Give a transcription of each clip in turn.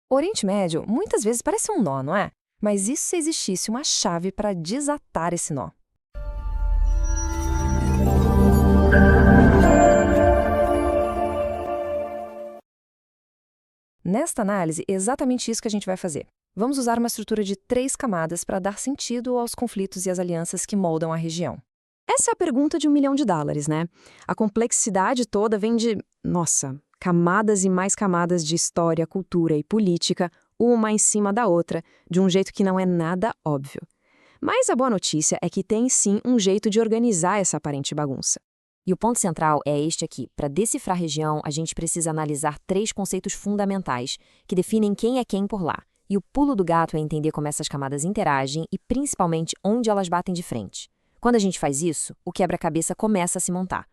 O Oriente Médio muitas vezes parece um nó, não é? Mas e se existisse uma chave para desatar esse nó? Nesta análise, é exatamente isso que a gente vai fazer. Vamos usar uma estrutura de 3 camadas para dar sentido aos conflitos e às alianças que moldam a região. Essa é a pergunta de US$ 1 milhão, né? A complexidade toda vem de, nossa, camadas e mais camadas de história, cultura e política, uma em cima da outra, de um jeito que não é nada óbvio. Mas a boa notícia é que tem sim um jeito de organizar essa aparente bagunça. E o ponto central é este aqui. Para decifrar a região, a gente precisa analisar 3 conceitos fundamentais que definem quem é quem por lá. E o pulo do gato é entender como essas camadas interagem e, principalmente, onde elas batem de frente. Quando a gente faz isso, o quebra-cabeça começa a se montar.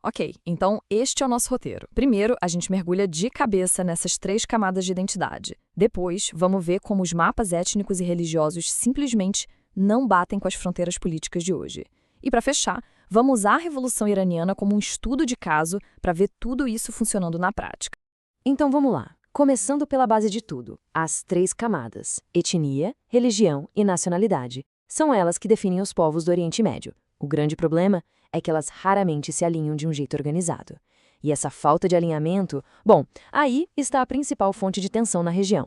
Ok, então este é o nosso roteiro. Primeiro, a gente mergulha de cabeça nessas 3 camadas de identidade. Depois, vamos ver como os mapas étnicos e religiosos simplesmente não batem com as fronteiras políticas de hoje. E para fechar, vamos usar a Revolução Iraniana como um estudo de caso para ver tudo isso funcionando na prática. Então vamos lá. Começando pela base de tudo, as 3 camadas: etnia, religião e nacionalidade. São elas que definem os povos do Oriente Médio. O grande problema é que elas raramente se alinham de um jeito organizado. E essa falta de alinhamento, bom, aí está a principal fonte de tensão na região.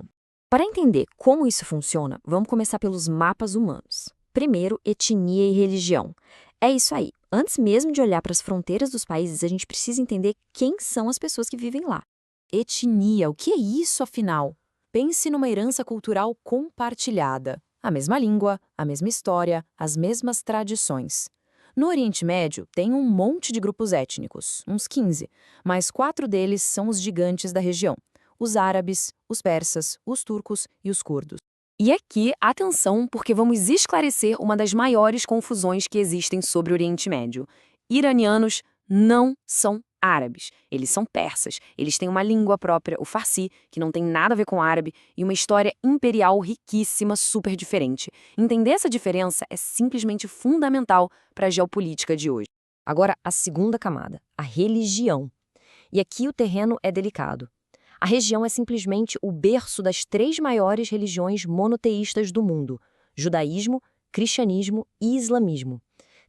Para entender como isso funciona, vamos começar pelos mapas humanos. Primeiro, etnia e religião. É isso aí. Antes mesmo de olhar para as fronteiras dos países, a gente precisa entender quem são as pessoas que vivem lá. Etnia, o que é isso, afinal? Pense numa herança cultural compartilhada. A mesma língua, a mesma história, as mesmas tradições. No Oriente Médio, tem um monte de grupos étnicos, uns 15, mas 4 deles são os gigantes da região: os árabes, os persas, os turcos e os curdos. E aqui, atenção, porque vamos esclarecer uma das maiores confusões que existem sobre o Oriente Médio. Iranianos não são árabes, eles são persas. Eles têm uma língua própria, o farsi, que não tem nada a ver com árabe, e uma história imperial riquíssima, super diferente. Entender essa diferença é simplesmente fundamental para a geopolítica de hoje. Agora, a segunda camada, a religião. E aqui o terreno é delicado. A região é simplesmente o berço das 3 maiores religiões monoteístas do mundo: judaísmo, cristianismo e islamismo.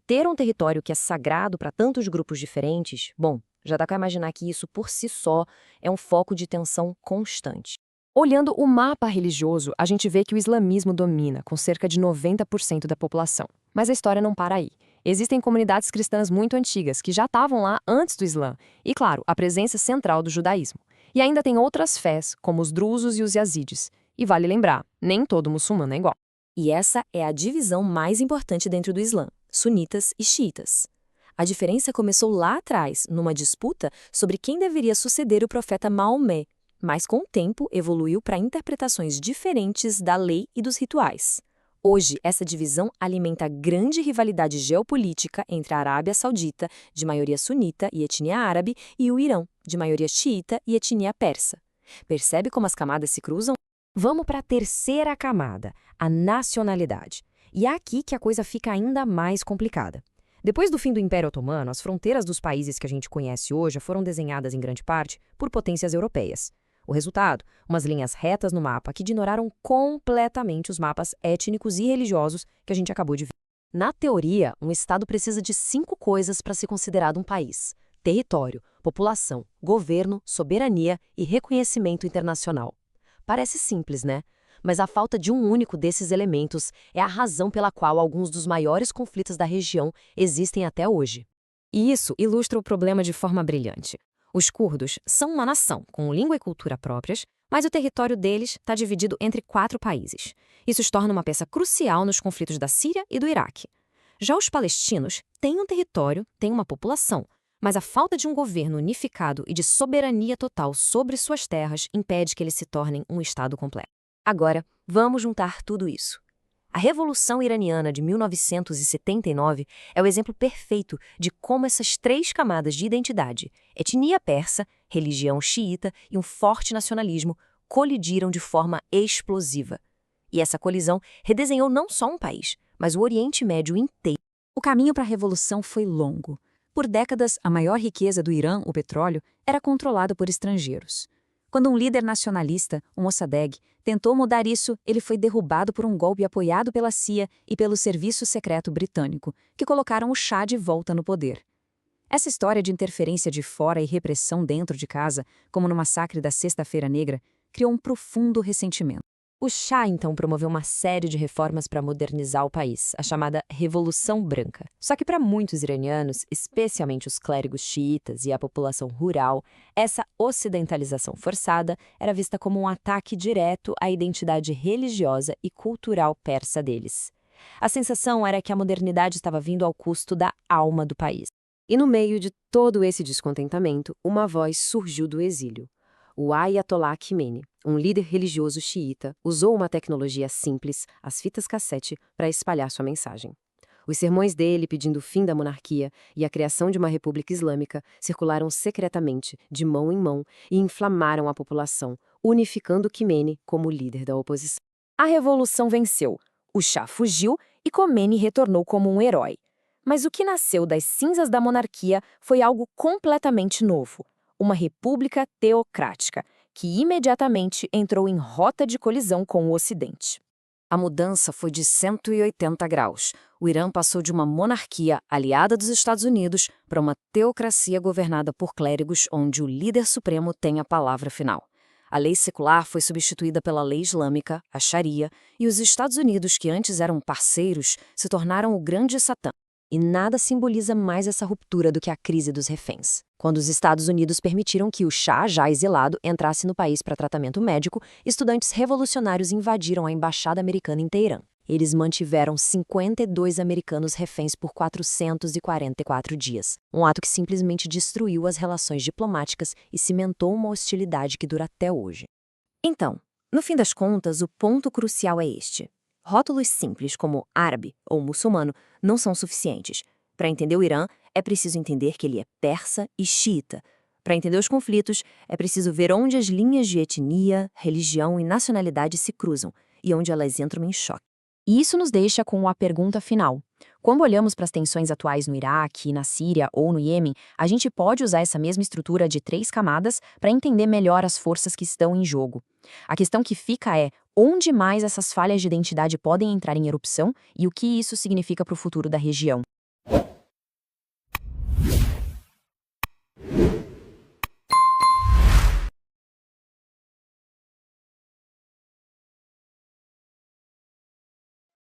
Ter um território que é sagrado para tantos grupos diferentes, bom, já dá para imaginar que isso por si só é um foco de tensão constante. Olhando o mapa religioso, a gente vê que o islamismo domina, com cerca de 90% da população. Mas a história não para aí. Existem comunidades cristãs muito antigas que já estavam lá antes do Islã. E, claro, a presença central do judaísmo. E ainda tem outras fés, como os drusos e os yazidis. E vale lembrar, nem todo muçulmano é igual. E essa é a divisão mais importante dentro do Islã: sunitas e xiitas. A diferença começou lá atrás, numa disputa sobre quem deveria suceder o profeta Maomé, mas com o tempo evoluiu para interpretações diferentes da lei e dos rituais. Hoje, essa divisão alimenta grande rivalidade geopolítica entre a Arábia Saudita, de maioria sunita e etnia árabe, e o Irã, de maioria xiita e etnia persa. Percebe como as camadas se cruzam? Vamos para a terceira camada, a nacionalidade. E é aqui que a coisa fica ainda mais complicada. Depois do fim do Império Otomano, as fronteiras dos países que a gente conhece hoje foram desenhadas em grande parte por potências europeias. O resultado? Umas linhas retas no mapa que ignoraram completamente os mapas étnicos e religiosos que a gente acabou de ver. Na teoria, um Estado precisa de 5 coisas para ser considerado um país: território, população, governo, soberania e reconhecimento internacional. Parece simples, né? Mas a falta de um único desses elementos é a razão pela qual alguns dos maiores conflitos da região existem até hoje. E isso ilustra o problema de forma brilhante. Os curdos são uma nação com língua e cultura próprias, mas o território deles está dividido entre 4 países. Isso os torna uma peça crucial nos conflitos da Síria e do Iraque. Já os palestinos têm um território, têm uma população, mas a falta de um governo unificado e de soberania total sobre suas terras impede que eles se tornem um Estado completo. Agora, vamos juntar tudo isso. A Revolução Iraniana de 1979 é o exemplo perfeito de como essas 3 camadas de identidade, etnia persa, religião xiita e um forte nacionalismo, colidiram de forma explosiva. E essa colisão redesenhou não só um país, mas o Oriente Médio inteiro. O caminho para a Revolução foi longo. Por décadas, a maior riqueza do Irã, o petróleo, era controlada por estrangeiros. Quando um líder nacionalista, o Mossadegh, tentou mudar isso, ele foi derrubado por um golpe apoiado pela CIA e pelo Serviço Secreto Britânico, que colocaram o Shah de volta no poder. Essa história de interferência de fora e repressão dentro de casa, como no massacre da Sexta-feira Negra, criou um profundo ressentimento. O Shah, então, promoveu uma série de reformas para modernizar o país, a chamada Revolução Branca. Só que para muitos iranianos, especialmente os clérigos xiitas e a população rural, essa ocidentalização forçada era vista como um ataque direto à identidade religiosa e cultural persa deles. A sensação era que a modernidade estava vindo ao custo da alma do país. E no meio de todo esse descontentamento, uma voz surgiu do exílio. O Ayatollah Khomeini, um líder religioso xiita, usou uma tecnologia simples, as fitas cassete, para espalhar sua mensagem. Os sermões dele pedindo o fim da monarquia e a criação de uma república islâmica circularam secretamente, de mão em mão, e inflamaram a população, unificando Khomeini como líder da oposição. A revolução venceu, o Shah fugiu e Khomeini retornou como um herói. Mas o que nasceu das cinzas da monarquia foi algo completamente novo. Uma república teocrática, que imediatamente entrou em rota de colisão com o Ocidente. A mudança foi de 180 graus. O Irã passou de uma monarquia aliada dos Estados Unidos para uma teocracia governada por clérigos onde o líder supremo tem a palavra final. A lei secular foi substituída pela lei islâmica, a Sharia, e os Estados Unidos, que antes eram parceiros, se tornaram o grande Satã. E nada simboliza mais essa ruptura do que a crise dos reféns. Quando os Estados Unidos permitiram que o Shah, já exilado, entrasse no país para tratamento médico, estudantes revolucionários invadiram a embaixada americana em Teherã. Eles mantiveram 52 americanos reféns por 444 dias, um ato que simplesmente destruiu as relações diplomáticas e cimentou uma hostilidade que dura até hoje. Então, no fim das contas, o ponto crucial é este. Rótulos simples como árabe ou muçulmano não são suficientes. Para entender o Irã, é preciso entender que ele é persa e xiita. Para entender os conflitos, é preciso ver onde as linhas de etnia, religião e nacionalidade se cruzam e onde elas entram em choque. E isso nos deixa com a pergunta final. Quando olhamos para as tensões atuais no Iraque, na Síria ou no Iêmen, a gente pode usar essa mesma estrutura de 3 camadas para entender melhor as forças que estão em jogo. A questão que fica é onde mais essas falhas de identidade podem entrar em erupção e o que isso significa para o futuro da região.